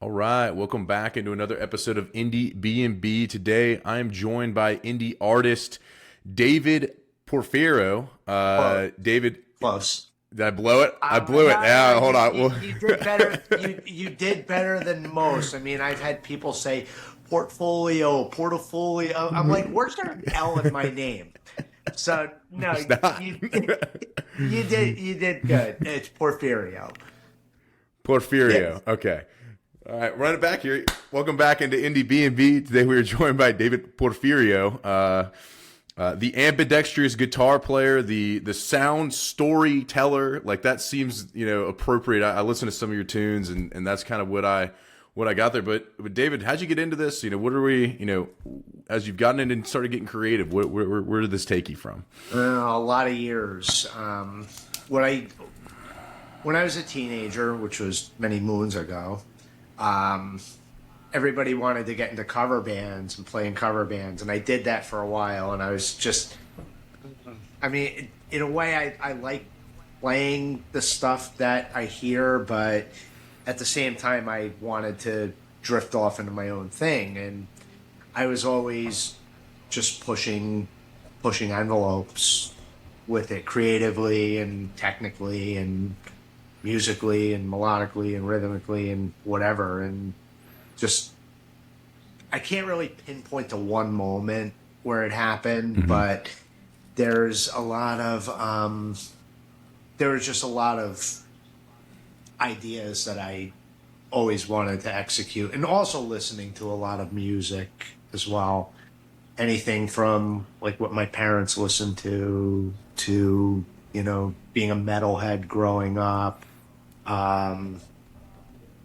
All right, welcome back into another episode of Indiebnb. Today, I am joined by indie artist David Porfirio. Close. David, Close. did I blow it? I blew it. No, Yeah, hold you, on. you you did better. You did better than most. I mean, I've had people say portfolio. I'm like, where's there an L in my name? So no, It's not. you did good. It's Porfirio. Porfirio. Yes. Okay. All right, run it back here. Welcome back into Indiebnb. Today, we are joined by David Porfirio. The ambidextrous guitar player, the sound storyteller, like that seems appropriate. I listen to some of your tunes, and that's kind of what I got there. But David, how'd you get into this? What are we as you've gotten in and started getting creative? Where did this take you from? A lot of years. When I was a teenager, which was many moons ago, everybody wanted to get into cover bands and play in cover bands, and I did that for a while, and I was just, I mean, in a way, I like playing the stuff that I hear, but at the same time, I wanted to drift off into my own thing, and I was always just pushing envelopes with it creatively and technically and musically and melodically and rhythmically and whatever, and just I can't really pinpoint to one moment where it happened, but there's a lot of there was just a lot of ideas that I always wanted to execute, and also listening to a lot of music as well. Anything from like what my parents listened to being a metalhead growing up,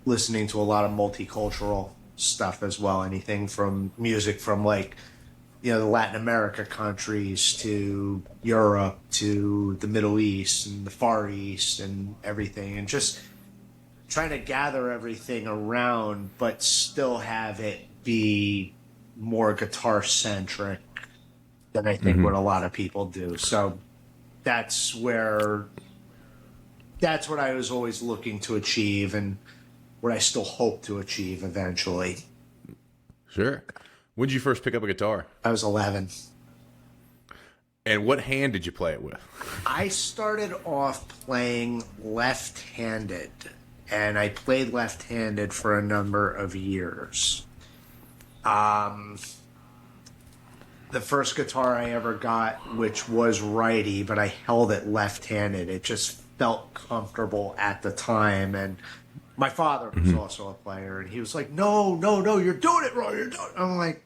listening to a lot of multicultural stuff as well. Anything from music from like, the Latin America countries to Europe to the Middle East and the Far East and everything. And just trying to gather everything around, but still have it be more guitar centric than I think what a lot of people do. So that's what I was always looking to achieve, and what I still hope to achieve eventually. Sure. When did you first pick up a guitar? I was 11. And what hand did you play it with? I started off playing left-handed, and I played left-handed for a number of years. The first guitar I ever got, which was righty, but I held it left-handed. It just felt comfortable at the time, and my father was also a player, and he was like, no, you're doing it wrong. I'm like,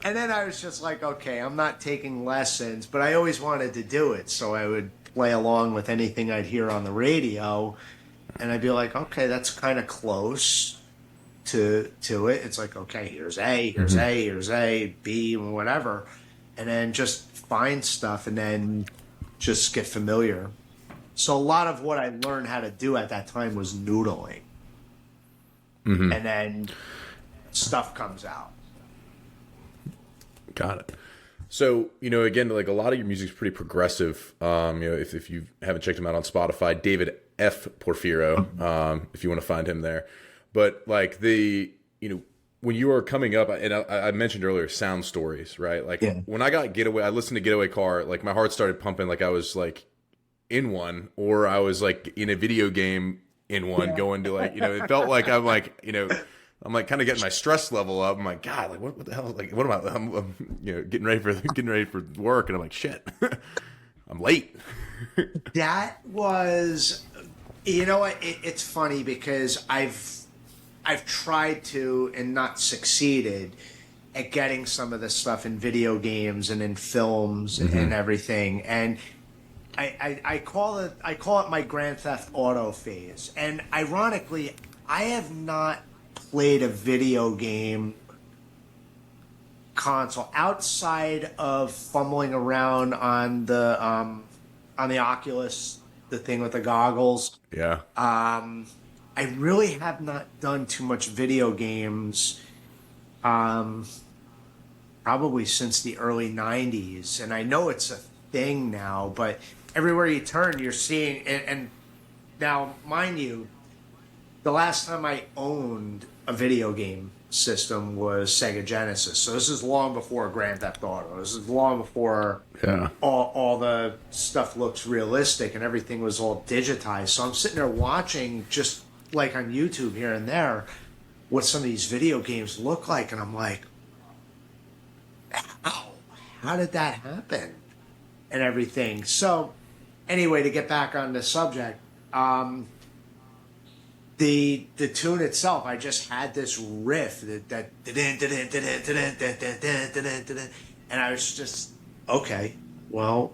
and then I was just like, okay, I'm not taking lessons, but I always wanted to do it, so I would play along with anything I'd hear on the radio, and I'd be like, okay, that's kind of close to it. It's like, okay, here's A, here's A, here's A, B, whatever, and then just find stuff, and then just get familiar. So a lot of what I learned how to do at that time was noodling. And then stuff comes out. Got it. So, again, like a lot of your music's pretty progressive. If you haven't checked him out on Spotify, David F. Porfirio, if you want to find him there. But like when you were coming up, and I mentioned earlier, sound stories, right? Like when I got Getaway, I listened to Getaway Car, like my heart started pumping like I was like in one, or I was like in a video game in one, going to like, it felt like I'm like, I'm like kind of getting my stress level up. I'm like, God, like what the hell? Like, what am I? I'm getting ready for work, and I'm like, shit, I'm late. That was, what? It's funny because I've tried to and not succeeded at getting some of this stuff in video games and in films and everything, and I call it my Grand Theft Auto phase. And ironically, I have not played a video game console outside of fumbling around on the Oculus, the thing with the goggles. Yeah. I really have not done too much video games, probably since the early 90s. And I know it's a thing now, but everywhere you turn, you're seeing, and now, mind you, the last time I owned a video game system was Sega Genesis. So this is long before Grand Theft Auto. This is long before Yeah. all the stuff looks realistic and everything was all digitized. So I'm sitting there watching, just like on YouTube here and there, what some of these video games look like, and I'm like, how did that happen? And everything. So anyway, to get back on the subject, the tune itself, I just had this riff that and I was just, okay, well,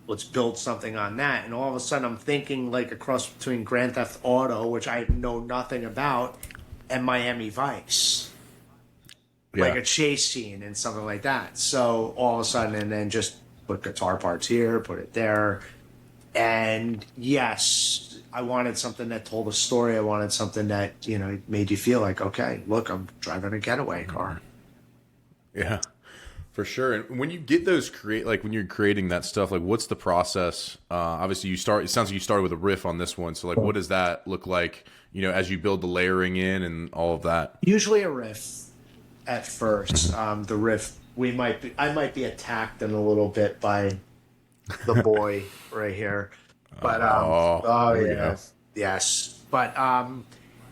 let's build something on that. And all of a sudden I'm thinking like a cross between Grand Theft Auto, which I know nothing about, and Miami Vice. Yeah. Like a chase scene and something like that. So all of a sudden, and then just put guitar parts here, put it there. And yes, I wanted something that told a story. I wanted something that, made you feel like, okay, look, I'm driving a getaway car. Yeah, for sure. And when you get those when you're creating that stuff, like what's the process? Obviously it sounds like you started with a riff on this one. So like, what does that look like, as you build the layering in and all of that? Usually a riff at first. The riff, I might be attacked in a little bit by the boy right here. But, yeah. Yes. But,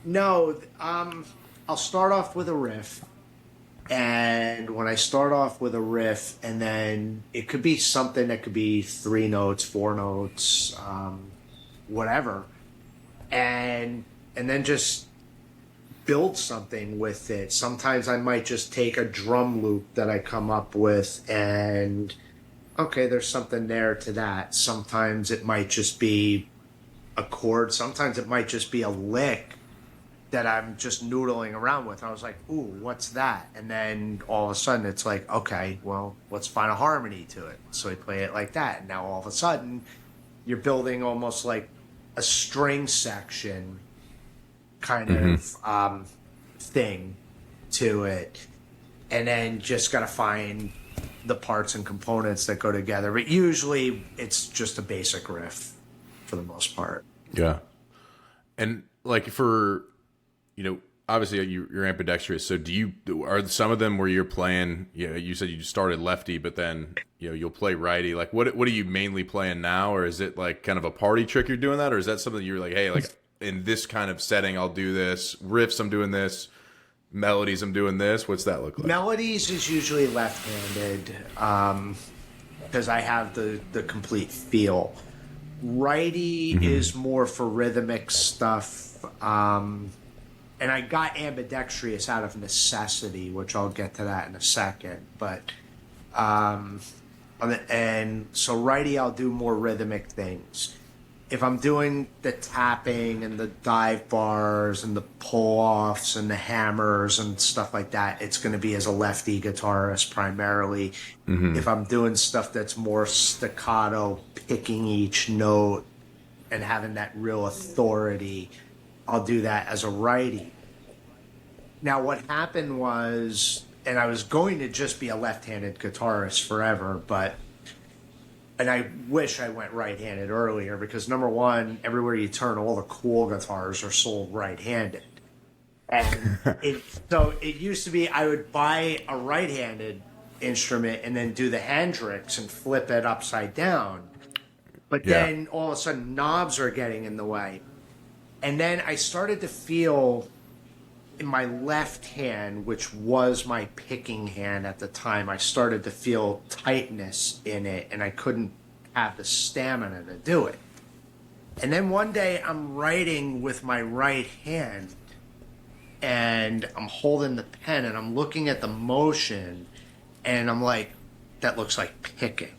no, I'll start off with a riff. And when I start off with a riff, and then it could be something that could be 3 notes, 4 notes, whatever. And then just build something with it. Sometimes I might just take a drum loop that I come up with and, okay, there's something there to that. Sometimes it might just be a chord. Sometimes it might just be a lick that I'm just noodling around with. I was like, ooh, what's that? And then all of a sudden it's like, okay, well, let's find a harmony to it. So I play it like that. And now all of a sudden you're building almost like a string section kind of thing to it. And then just got to find the parts and components that go together. But usually it's just a basic riff for the most part. Yeah. And like for, obviously you're ambidextrous. So are some of them where you're playing, you said you started lefty, but then, you'll play righty. Like what are you mainly playing now? Or is it like kind of a party trick you're doing that? Or is that something you're like, hey, like in this kind of setting, I'll do this. Riffs, I'm doing this. Melodies, I'm doing this. What's that look like? Melodies is usually left-handed because I have the complete feel. Righty is more for rhythmic stuff. And I got ambidextrous out of necessity, which I'll get to that in a second. But and so righty, I'll do more rhythmic things. If I'm doing the tapping and the dive bars and the pull-offs and the hammers and stuff like that, it's going to be as a lefty guitarist primarily. If I'm doing stuff that's more staccato, picking each note and having that real authority, I'll do that as a righty. Now, what happened was, and I was going to just be a left-handed guitarist forever, and I wish I went right-handed earlier because, number one, everywhere you turn, all the cool guitars are sold right-handed. And so it used to be I would buy a right-handed instrument and then do the Hendrix and flip it upside down. But then all of a sudden knobs are getting in the way. And then I started to feel in my left hand, which was my picking hand at the time, I started to feel tightness in it, and I couldn't have the stamina to do it. And then one day I'm writing with my right hand, and I'm holding the pen, and I'm looking at the motion, and I'm like, that looks like picking.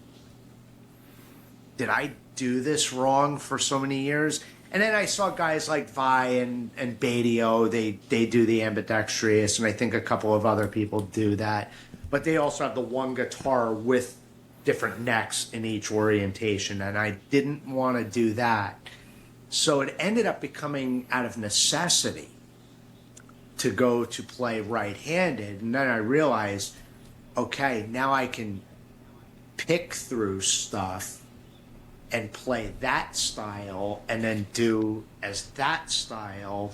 Did I do this wrong for so many years? And then I saw guys like Vi and Badio, they do the ambidextrous, and I think a couple of other people do that. But they also have the one guitar with different necks in each orientation, and I didn't want to do that. So it ended up becoming out of necessity to go to play right-handed. And then I realized, okay, now I can pick through stuff and play that style and then do as that style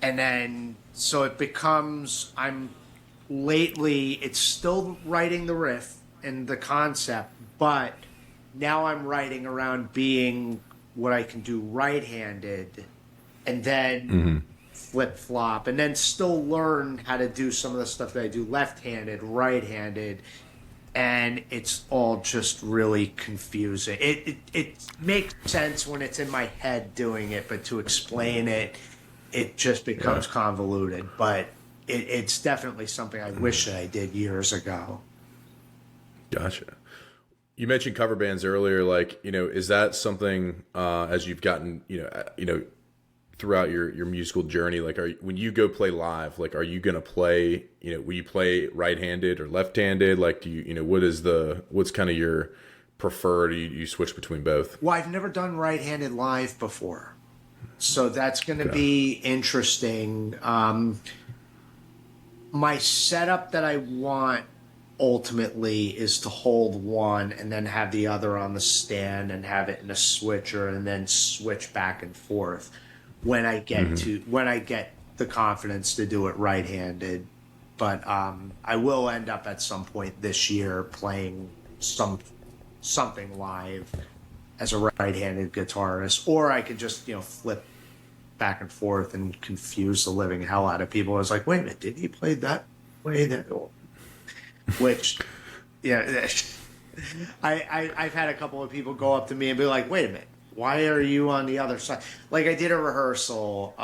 And then, so it becomes, lately, it's still writing the riff and the concept, but now I'm writing around being what I can do right-handed, and then flip flop, and then still learn how to do some of the stuff that I do left-handed, right-handed, and it's all just really confusing. It makes sense when it's in my head doing it, but to explain it, it just becomes convoluted. But it's definitely something I wish that I did years ago. Gotcha. You mentioned cover bands earlier. Like, is that something as you've gotten, throughout your musical journey? Like, when you go play live, like, are you gonna play? Will you play right-handed or left-handed? Like, do you, what's kind of your preferred? You switch between both? Well, I've never done right-handed live before, so that's going to be interesting. My setup that I want ultimately is to hold one and then have the other on the stand and have it in a switcher and then switch back and forth when I get the confidence to do it right-handed. But I will end up at some point this year playing something live as a right-handed guitarist, or I could just flip back and forth and confuse the living hell out of people. I was like, wait a minute, did he play that way? Which, yeah, I've had a couple of people go up to me and be like, wait a minute, why are you on the other side? Like, I did a rehearsal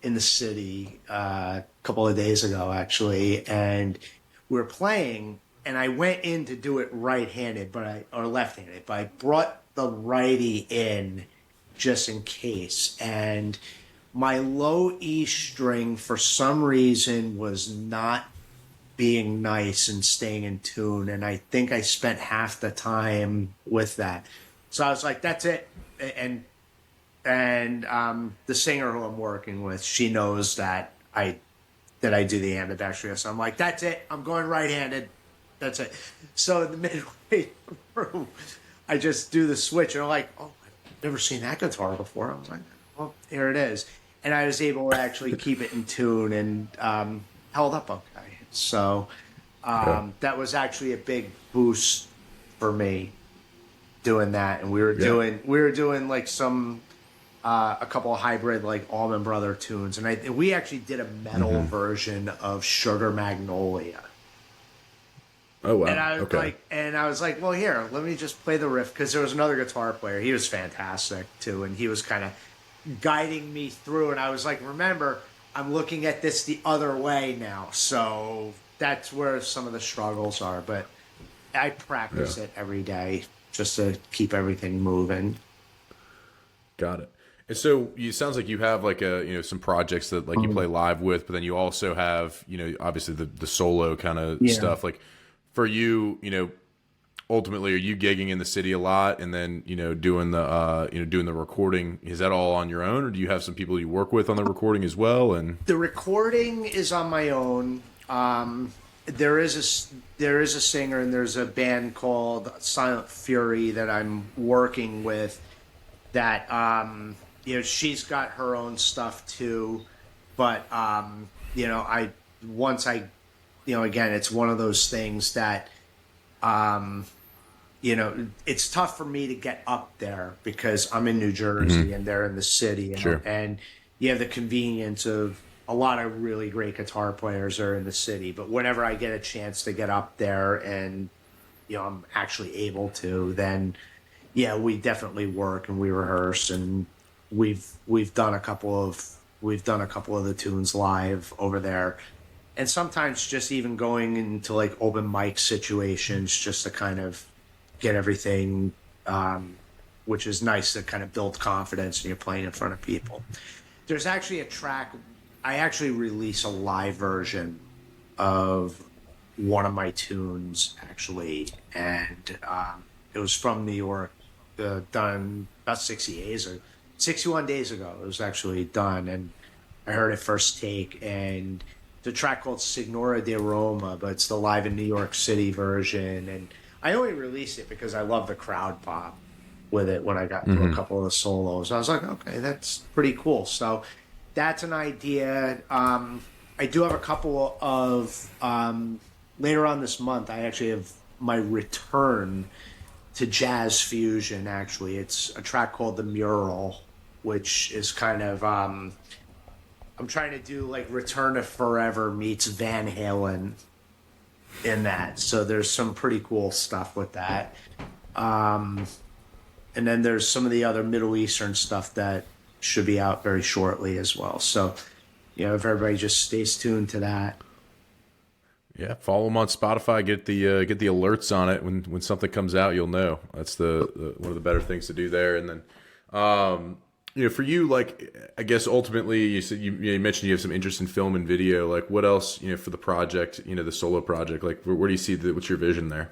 in the city a couple of days ago, actually, and we were playing, and I went in to do it right-handed, or left-handed, but I brought the righty in just in case, and my low E string for some reason was not being nice and staying in tune, and I think I spent half the time with that. So I was like, that's it. And the singer who I'm working with, she knows that I do the ambidextrous. So I'm like, that's it, I'm going right-handed, that's it. So in the midway through, I just do the switch, and I'm like, oh, I've never seen that guitar before. I was like, well, here it is. And I was able to actually keep it in tune and held up okay. So that was actually a big boost for me doing that. And we were doing like some a couple of hybrid like Allman Brother tunes, and we actually did a metal version of Sugar Magnolia. Oh wow! And I was like, well, here, let me just play the riff, because there was another guitar player. He was fantastic too, and he was kind of guiding me through. And I was like, remember, I'm looking at this the other way now, so that's where some of the struggles are. But I practice it every day just to keep everything moving. Got it. And so it sounds like you have like some projects that like you play live with, but then you also have obviously the solo kind of stuff. Like for you, ultimately, are you gigging in the city a lot, and then doing the recording? Is that all on your own, or do you have some people you work with on the recording as well? And the recording is on my own. There is a singer, and there's a band called Silent Fury that I'm working with. That she's got her own stuff too, but again, it's one of those things that it's tough for me to get up there because I'm in New Jersey and they're in the city, and you have the convenience of a lot of really great guitar players are in the city. But whenever I get a chance to get up there and I'm actually able to, then we definitely work and we rehearse, and we've done a couple of the tunes live over there. And sometimes just even going into like open mic situations just to kind of get everything, which is nice to kind of build confidence when you're playing in front of people. There's actually a track, I actually release a live version of one of my tunes, actually, and it was from New York, done about 61 days ago. It was actually done, and I heard it first take, and the track called Signora de Roma, but it's the live in New York City version. And I only released it because I love the crowd pop with it when I got through a couple of the solos. I was like, okay, that's pretty cool. So that's an idea. I do have a couple of later on this month. I actually have my return to jazz fusion. Actually, it's a track called "The Mural," which is kind of I'm trying to do like Return to Forever meets Van Halen in that. So there's some pretty cool stuff with that. Um, and then there's some of the other Middle Eastern stuff that should be out very shortly as well. So, if everybody just stays tuned to that. Yeah, follow them on Spotify. Get the alerts on it when something comes out. You'll know. That's the one of the better things to do there. And then, for you, like I guess ultimately, you said you mentioned you have some interest in film and video. Like, what else for the project? The solo project. Like, where do you see what's your vision there?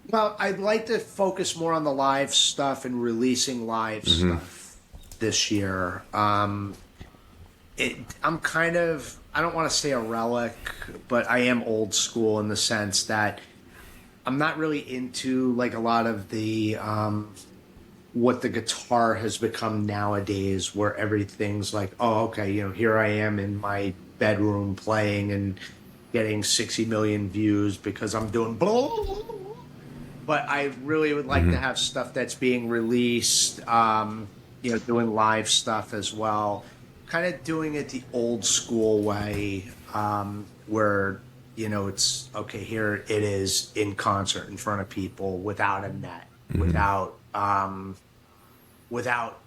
Well, I'd like to focus more on the live stuff and releasing live stuff this year. I'm kind of, I don't want to say a relic, but I am old school in the sense that I'm not really into like a lot of the what the guitar has become nowadays, where everything's like, oh, okay, here I am in my bedroom playing and getting 60 million views because I'm doing blah, blah, blah, blah. But I really would like to have stuff that's being released, doing live stuff as well. Kind of doing it the old school way, where it's okay. Here it is in concert in front of people without a net, without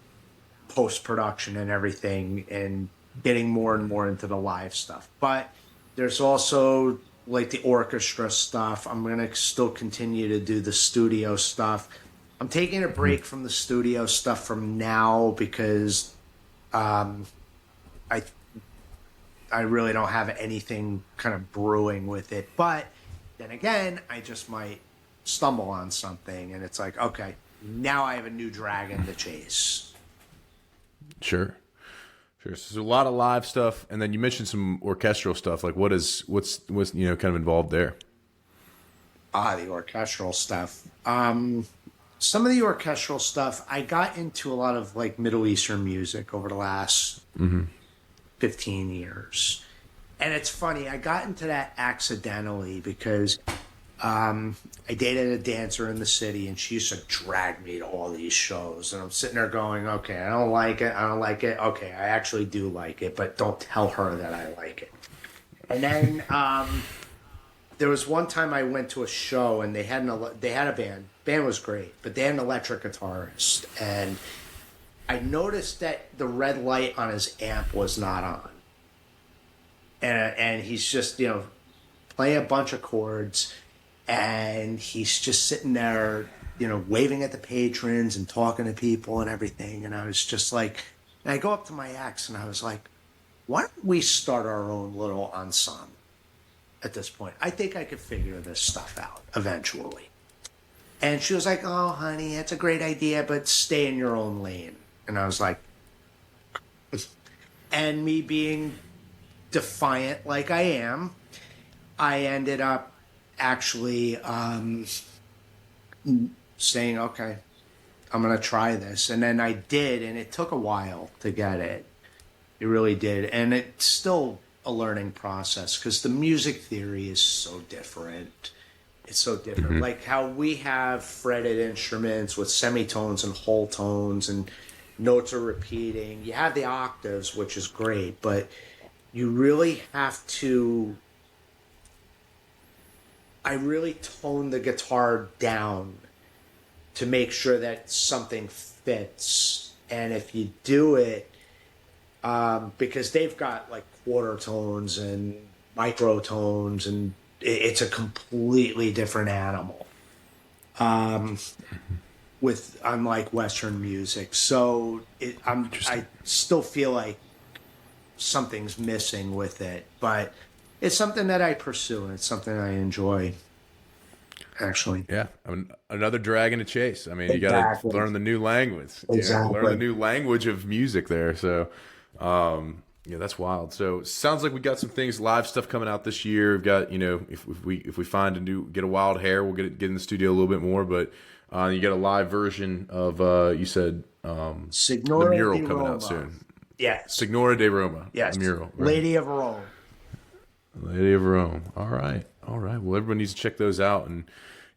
post production and everything, and getting more and more into the live stuff. But there's also like the orchestra stuff. I'm gonna still continue to do the studio stuff. I'm taking a break from the studio stuff from now because I really don't have anything kind of brewing with it. But then again, I just might stumble on something and it's like, okay, now I have a new dragon to chase. Sure. Sure. So there's a lot of live stuff, and then you mentioned some orchestral stuff. Like, what's kind of involved there? The orchestral stuff. Some of the orchestral stuff, I got into a lot of like Middle Eastern music over the last 15 years. And it's funny, I got into that accidentally because I dated a dancer in the city and she used to drag me to all these shows. And I'm sitting there going, okay, I don't like it. I don't like it. Okay, I actually do like it, but don't tell her that I like it. And then there was one time I went to a show and they had a band. Band was great, but they had an electric guitarist. And I noticed that the red light on his amp was not on. And he's just, playing a bunch of chords. And he's just sitting there, waving at the patrons and talking to people and everything. And I was just like, and I go up to my ex and I was like, why don't we start our own little ensemble at this point? I think I could figure this stuff out eventually. And she was like, oh, honey, that's a great idea, but stay in your own lane. And I was like, and me being defiant like I am, I ended up actually saying, okay, I'm going to try this. And then I did, and it took a while to get it. It really did. And it's still a learning process because the music theory is so different. It's so different. Like how we have fretted instruments with semitones and whole tones and notes are repeating. You have the octaves, which is great, but you really have to... I really tone the guitar down to make sure that something fits. And if you do it, because they've got like quarter tones and microtones, and it's a completely different animal. With unlike Western music, so I still feel like something's missing with it, but it's something that I pursue and it's something I enjoy. Actually, yeah, another dragon to chase. I mean, you got to learn the new language. Exactly, learn the new language of music there. So, yeah, that's wild. So, sounds like we got some things, live stuff coming out this year. We've got, if we find get a wild hair, we'll get in the studio a little bit more. But you got a live version of you said Signore the mural di coming Roma. out soon. Yes. Signora de Roma. Yes. The mural. Right. Lady of Rome. Lady of Rome. All right. Well, everyone needs to check those out, and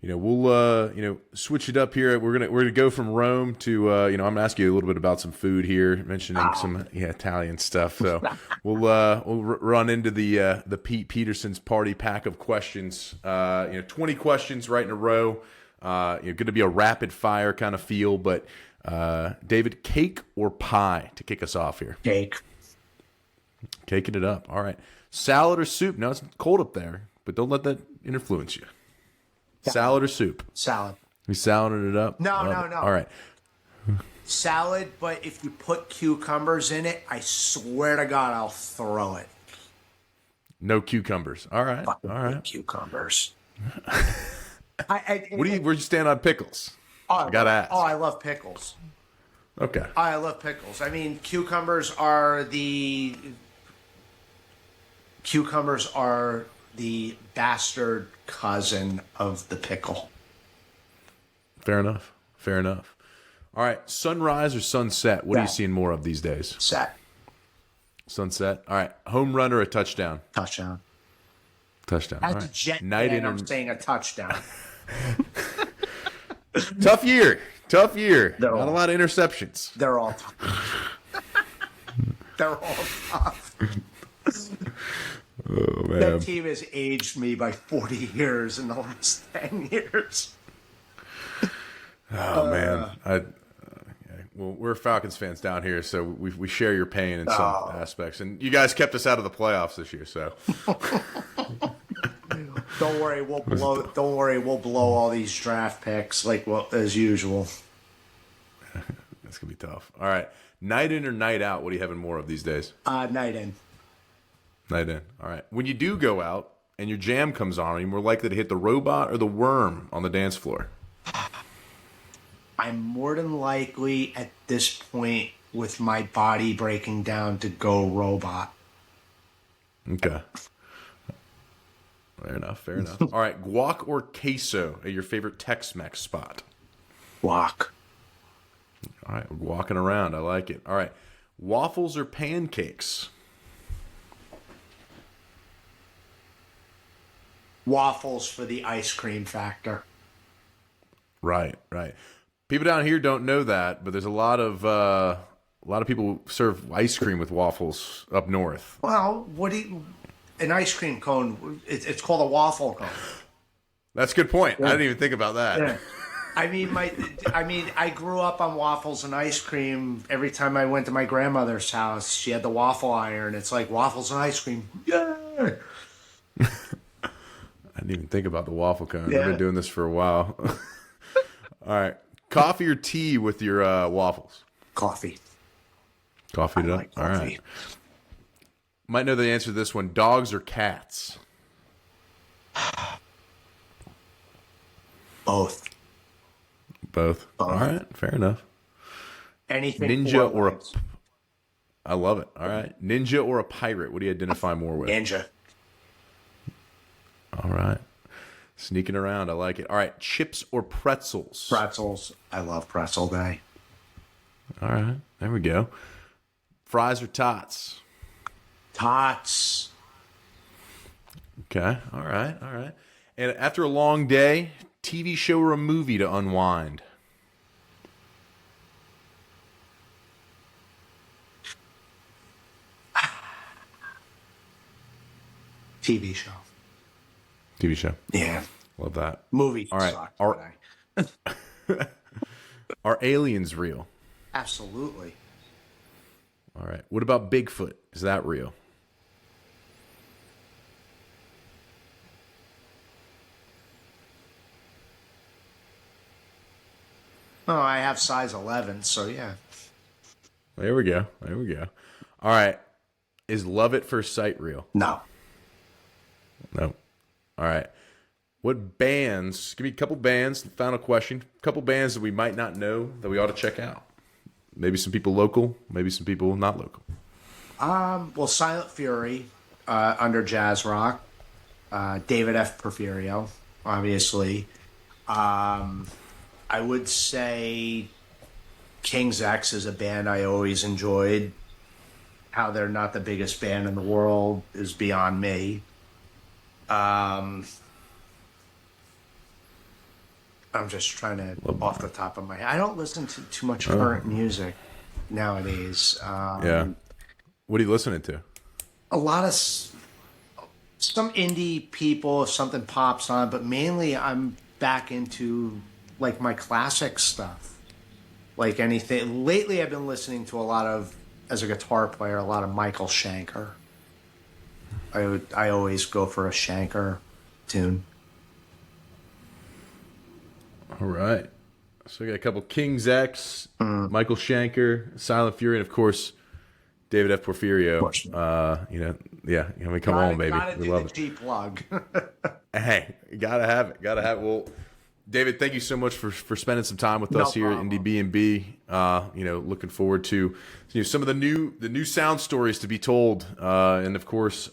we'll switch it up here. We're gonna go from Rome to I'm gonna ask you a little bit about some food here, mentioning some Italian stuff. So we'll run into the Pete Peterson's party pack of questions. 20 questions right in a row. Going to be a rapid fire kind of feel, but David, cake or pie to kick us off here? Cake. Caking it up. All right. Salad or soup? Now it's cold up there, but don't let that influence you. Salad or soup? Salad. We saladed it up? No. All right. Salad, but if you put cucumbers in it, I swear to God, I'll throw it. No cucumbers. All right. Cucumbers. Where you stand on pickles? I gotta ask. Oh, I love pickles. Okay. I love pickles. I mean, cucumbers are the bastard cousin of the pickle. Fair enough. All right. Sunrise or sunset? What are you seeing more of these days? Sunset. All right. Home run or a touchdown? Touchdown. All As right. a Jet Night fan, in I'm saying a touchdown. Tough year. Not They're a all- lot of interceptions. They're all tough. They're all tough. Oh, man. That team has aged me by 40 years in the last 10 years. Oh, man. Well, we're Falcons fans down here, so we share your pain in some aspects. And you guys kept us out of the playoffs this year, so. Don't worry, we'll blow all these draft picks as usual. That's going to be tough. All right. Night in or night out? What are you having more of these days? Night in. Night in. All right. When you do go out and your jam comes on, are you more likely to hit the robot or the worm on the dance floor? I'm more than likely at this point with my body breaking down to go robot. Okay. Fair enough. All right. Guac or queso at your favorite Tex-Mex spot? Guac. All right. We're walking around. I like it. All right. Waffles or pancakes? Waffles for the ice cream factor. Right. People down here don't know that, but there's a lot of people who serve ice cream with waffles up north. Well, an ice cream cone, it's called a waffle cone. That's a good point. I didn't even think about that. Yeah. I grew up on waffles and ice cream. Every time I went to my grandmother's house, she had the waffle iron. It's like waffles and ice cream. Yeah. I didn't even think about the waffle cone. Yeah. I've been doing this for a while. All right. Coffee or tea with your waffles? Coffee. Coffee it up? Like All coffee. right. Might know the answer to this one. Dogs or cats? Both. Both. All right. Fair enough. Anything. Ninja or legs. I love it. All right. Ninja or a pirate? What do you identify more with? Ninja. All right. Sneaking around. I like it. All right. Chips or pretzels? Pretzels. I love pretzel day. All right. There we go. Fries or tots? Tots. Okay. All right. And after a long day, TV show or a movie to unwind? TV show. TV show. Yeah. Love that. Movies. All right. Suck, Are aliens real? Absolutely. All right. What about Bigfoot? Is that real? Oh, I have size 11, so yeah. There we go. All right. Is Love at First Sight real? No. No. All right. What bands? Give me a couple bands. Final question. A couple bands that we might not know that we ought to check out. Maybe some people local. Maybe some people not local. Well, Silent Fury, under jazz rock. David F. Porfirio, obviously. I would say King's X is a band I always enjoyed. how they're not the biggest band in the world is beyond me. I'm just trying to, off the top of my head. I don't listen to too much current music nowadays. Yeah. What are you listening to? A lot of some indie people, if something pops on, but mainly I'm back into like my classic stuff. Like anything. Lately, I've been listening to a lot of, as a guitar player, a lot of Michael Schenker. I always go for a Schenker tune. All right. So we got a couple King's X, Michael Schenker, Silent Fury, and of course David F. Porfirio. Yeah. I mean, come on, baby. We love it. Cheap plug. Hey, gotta have it. Well, David, thank you so much for spending some time with us here at Indiebnb. Looking forward to some of the new sound stories to be told, and of course,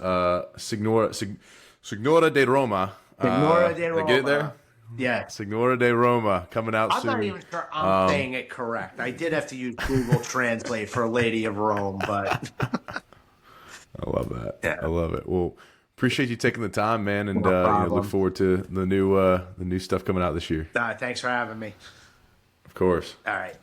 Signora de Roma. Signora de Did Roma. I get it there? Yeah. Signora de Roma coming out soon. I'm not even sure I'm saying it correct. I did have to use Google Translate for Lady of Rome, but I love that. Yeah. I love it. Well, appreciate you taking the time, man, and look forward to the new stuff coming out this year. thanks for having me. Of course. All right.